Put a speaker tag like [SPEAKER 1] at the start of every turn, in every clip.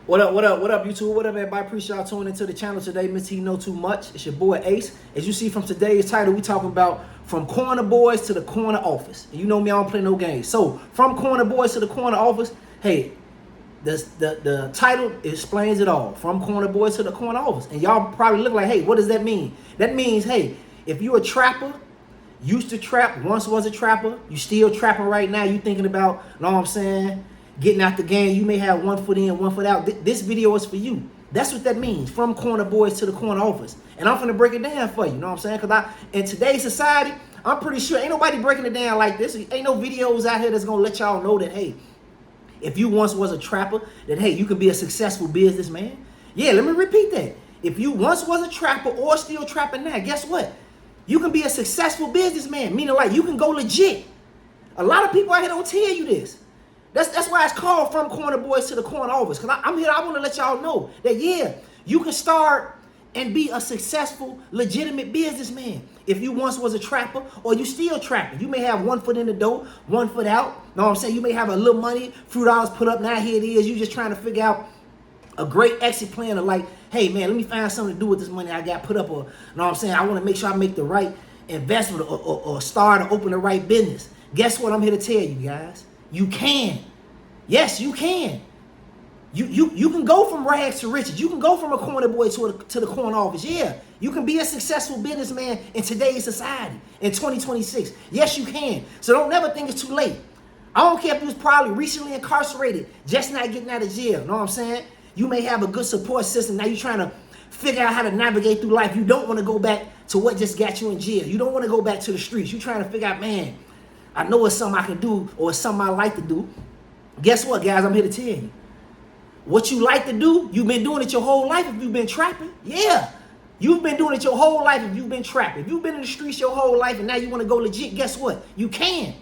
[SPEAKER 1] What up, YouTube? What up, everybody? Appreciate y'all tuning into the channel today. Miss He Know Too Much. It's your boy Ace. As you see from today's title, we talking about from corner boys to the corner office. And you know me, I don't play no games. So, from corner boys to the corner office, hey, the title explains it all. From corner boys to the corner office. And y'all probably look like, hey, what does that mean? That means, hey, if you're a trapper, used to trap, once was a trapper, you still trapping right now, you thinking about, you know what I'm saying, getting out the game, you may have 1 foot in, 1 foot out. This video is for you. That's what that means, from corner boys to the corner office. And I'm finna break it down for you, you know what I'm saying? Because in today's society, I'm pretty sure ain't nobody breaking it down like this. Ain't no videos out here that's gonna let y'all know that, hey, if you once was a trapper, that, hey, you can be a successful businessman. Yeah, let me repeat that. If you once was a trapper or still trapping now, guess what? You can be a successful businessman, meaning like you can go legit. A lot of people out here don't tell you this. That's why it's called From Corner Boys to the Corner Office. Because I'm here, I want to let y'all know that, yeah, you can start and be a successful, legitimate businessman. If you once was a trapper or you still trapping. You may have 1 foot in the door, 1 foot out. Know what I'm saying? You may have a little money, few dollars put up, now here it is. You just trying to figure out a great exit plan of like, hey, man, let me find something to do with this money I got put up. Or, you know what I'm saying? I want to make sure I make the right investment or start or open the right business. Guess what I'm here to tell you guys? You can. Yes, you can. You can go from rags to riches. You can go from a corner boy to the corner office. Yeah, you can be a successful businessman in today's society in 2026. Yes, you can. So don't never think it's too late. I don't care if you was probably recently incarcerated, just not getting out of jail. Know what I'm saying? You may have a good support system. Now you're trying to figure out how to navigate through life. You don't want to go back to what just got you in jail. You don't want to go back to the streets. You're trying to figure out, man, I know it's something I can do or it's something I like to do. Guess what, guys? I'm here to tell you. What you like to do, you've been doing it your whole life if you've been trapping. Yeah. You've been doing it your whole life if you've been trapping. If you've been in the streets your whole life and now you want to go legit, guess what? You can.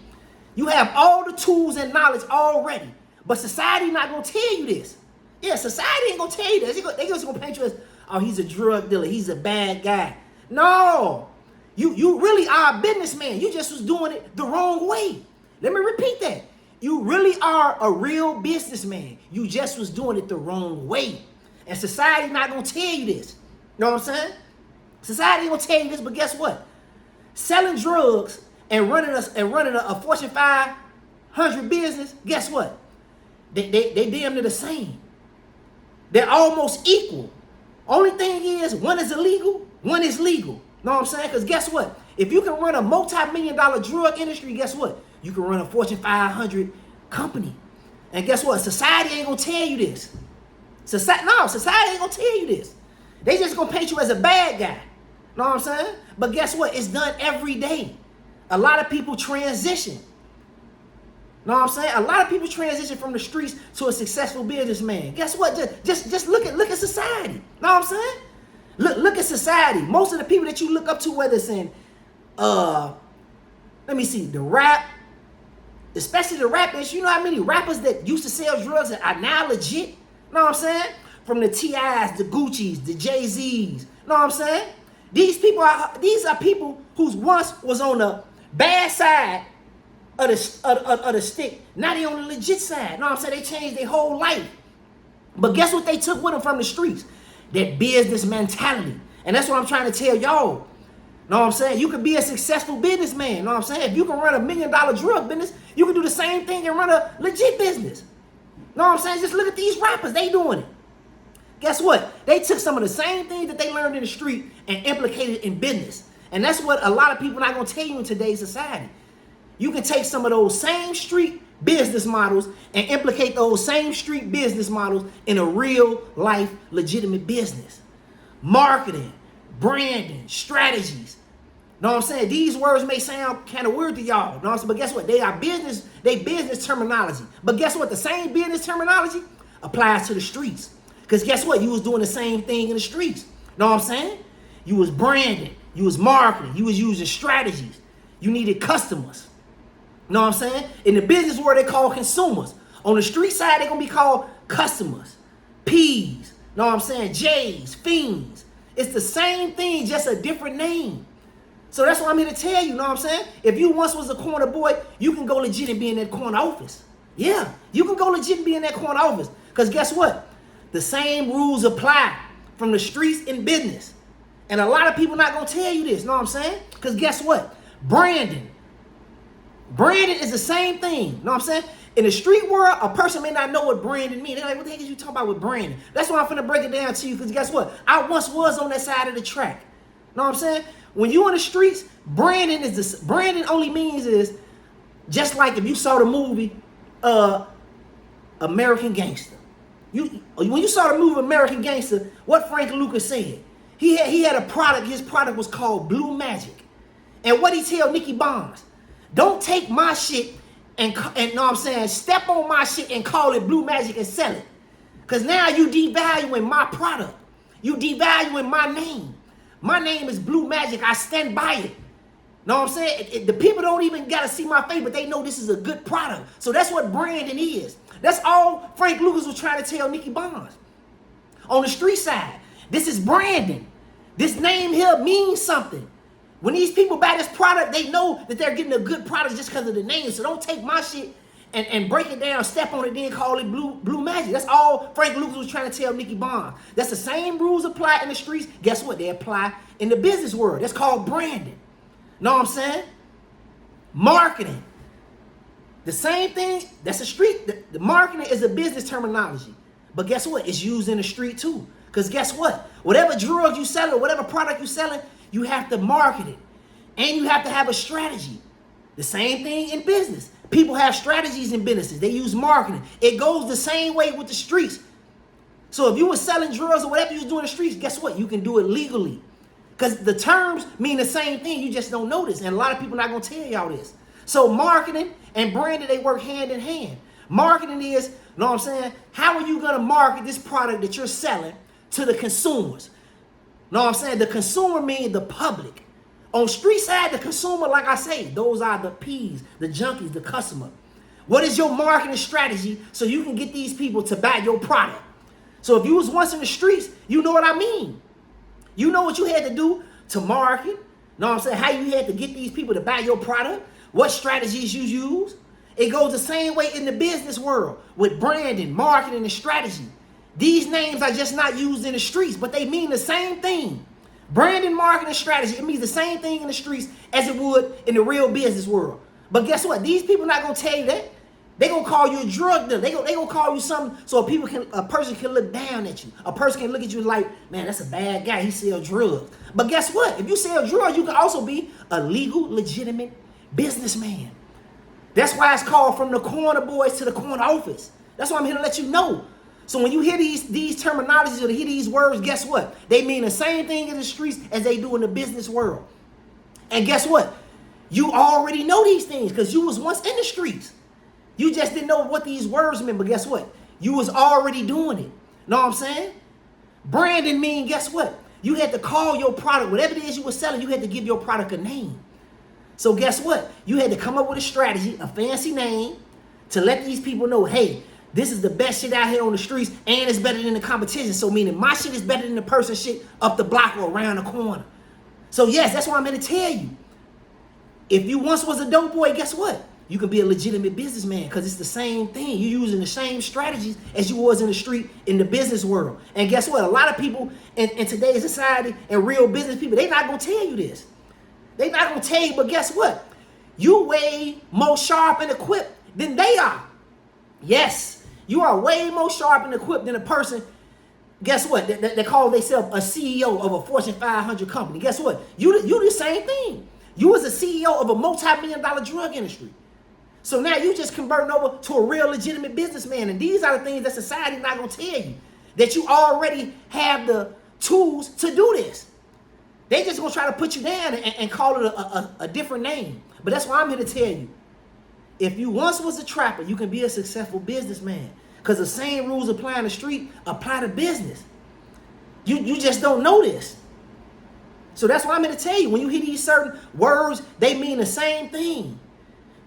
[SPEAKER 1] You have all the tools and knowledge already. But society not going to tell you this. Yeah, society ain't going to tell you this. They just going to paint you as, oh, he's a drug dealer. He's a bad guy. No. You really are a businessman. You just was doing it the wrong way. Let me repeat that. You really are a real businessman. You just was doing it the wrong way. And society not going to tell you this. You know what I'm saying? Society ain't going to tell you this, but guess what? Selling drugs and running a Fortune 500 business, guess what? They damn near the same. They're almost equal. Only thing is, one is illegal, one is legal. Know what I'm saying? Because guess what? If you can run a multi-million-dollar drug industry, guess what? You can run a Fortune 500 company. And guess what? Society ain't going to tell you this. Society ain't going to tell you this. They just going to paint you as a bad guy. Know what I'm saying? But guess what? It's done every day. A lot of people transition. Know what I'm saying? A lot of people transition from the streets to a successful businessman. Guess what? Just look at society. Know what I'm saying? Look at society. Most of the people that you look up to, whether it's in let me see, the rap, especially the rap industry. You know how many rappers that used to sell drugs are now legit? Know what I'm saying? From the T.I.s, the Gucci's, the Jay-Z's. Know what I'm saying? These are people who once was on the bad side of the stick. Now they on the legit side. Know what I'm saying? They changed their whole life. But guess what they took with them from the streets? That business mentality. And that's what I'm trying to tell y'all. Know what I'm saying? You can be a successful businessman. Know what I'm saying? If you can run $1 million drug business, you can do the same thing and run a legit business. Know what I'm saying? Just look at these rappers. They doing it. Guess what? They took some of the same things that they learned in the street and implicated in business. And that's what a lot of people not going to tell you in today's society. You can take some of those same street business models and implicate those same street business models in a real life legitimate business. Marketing, branding, strategies. Know what I'm saying? These words may sound kind of weird to y'all. Know what I'm saying? But guess what? They business terminology. But guess what? The same business terminology applies to the streets. Because guess what? You was doing the same thing in the streets. Know what I'm saying? You was branding. You was marketing. You was using strategies. You needed customers. Know what I'm saying? In the business world, they call consumers. On the street side, they're going to be called customers. P's. Know what I'm saying? J's. Fiends. It's the same thing, just a different name. So that's what I'm here to tell you. Know what I'm saying? If you once was a corner boy, you can go legit and be in that corner office. Yeah, you can go legit and be in that corner office. Because guess what? The same rules apply from the streets in business. And a lot of people not going to tell you this, know what I'm saying? Because guess what? Branding is the same thing, know what I'm saying? In the street world, a person may not know what branding means. They're like, what the heck is you talking about with branding? That's why I'm finna break it down to you, because guess what? I once was on that side of the track. Know what I'm saying? When you in the streets, branding only means is just like if you saw the movie American Gangster. When you saw the movie American Gangster, what Frank Lucas said? He had a product. His product was called Blue Magic. And what he tell Nicky Barnes? Don't take my shit and know what I'm saying, step on my shit and call it Blue Magic and sell it. Because now you devaluing my product. You devaluing my name. My name is Blue Magic. I stand by it. Know what I'm saying? The people don't even got to see my face, but they know this is a good product. So that's what branding is. That's all Frank Lucas was trying to tell Nicky Barnes. On the street side, this is branding. This name here means something. When these people buy this product, they know that they're getting a good product just because of the name. So don't take my shit and break it down, step on it, then call it Blue Magic. That's all Frank Lucas was trying to tell Nicky Barnes. That's the same rules apply in the streets. Guess what? They apply in the business world. That's called branding. Know what I'm saying? Marketing. The same thing. That's a street. The marketing is a business terminology. But guess what? It's used in the street too. Because guess what? Whatever drug you selling or whatever product you selling, you have to market it. And you have to have a strategy. The same thing in business. People have strategies in businesses. They use marketing. It goes the same way with the streets. So if you were selling drugs or whatever you was doing in the streets, guess what? You can do it legally. Because the terms mean the same thing. You just don't know this. And a lot of people not going to tell y'all this. So marketing and branding, they work hand in hand. Marketing is, you know what I'm saying? How are you going to market this product that you're selling to the consumers? Know what I'm saying? The consumer means the public. On street side, the consumer, like I say, those are the P's, the junkies, the customer. What is your marketing strategy so you can get these people to buy your product? So if you was once in the streets, you know what I mean. You know what you had to do to market. Know what I'm saying? How you had to get these people to buy your product. What strategies you use. It goes the same way in the business world with branding, marketing, and strategy. These names are just not used in the streets, but they mean the same thing. Branding, marketing, strategy, it means the same thing in the streets as it would in the real business world. But guess what? These people not going to tell you that. They going to call you a drug dealer. They going to call you something so a person can look down at you. A person can look at you like, man, that's a bad guy. He sells drugs. But guess what? If you sell drugs, you can also be a legal, legitimate businessman. That's why it's called from the corner boys to the corner office. That's why I'm here to let you know. So when you hear these terminologies or hear these words, guess what? They mean the same thing in the streets as they do in the business world. And guess what? You already know these things because you was once in the streets. You just didn't know what these words meant, but guess what? You was already doing it. Know what I'm saying? Branding mean, guess what? You had to call your product, whatever it is you were selling, you had to give your product a name. So guess what? You had to come up with a strategy, a fancy name, to let these people know, hey, this is the best shit out here on the streets, and it's better than the competition. So meaning my shit is better than the person shit up the block or around the corner. So yes, that's why I'm going to tell you. If you once was a dope boy, guess what? You can be a legitimate businessman because it's the same thing. You're using the same strategies as you was in the street in the business world. And guess what? A lot of people in today's society and real business people, they not going to tell you this. They not going to tell you, but guess what? You way more sharp and equipped than they are. Yes, you are way more sharp and equipped than a person. Guess what? They call themselves a CEO of a Fortune 500 company. Guess what? You the same thing. You was a CEO of a multi-million-dollar drug industry. So now you just converting over to a real legitimate businessman. And these are the things that society not going to tell you. That you already have the tools to do this. They just going to try to put you down and call it a different name. But that's why I'm here to tell you. If you once was a trapper, you can be a successful businessman. Because the same rules apply in the street apply to business. You just don't know this. So that's why I'm here to tell you. When you hear these certain words, they mean the same thing.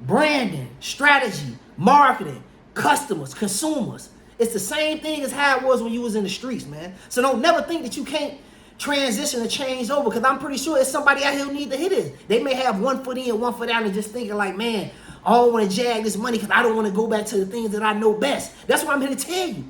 [SPEAKER 1] Branding, strategy, marketing, customers, consumers. It's the same thing as how it was when you was in the streets, man. So don't never think that you can't transition or change over, because I'm pretty sure it's somebody out here who need to hit it. They may have 1 foot in, 1 foot out, and just thinking like, man, I don't want to jag this money because I don't want to go back to the things that I know best. That's what I'm here to tell you.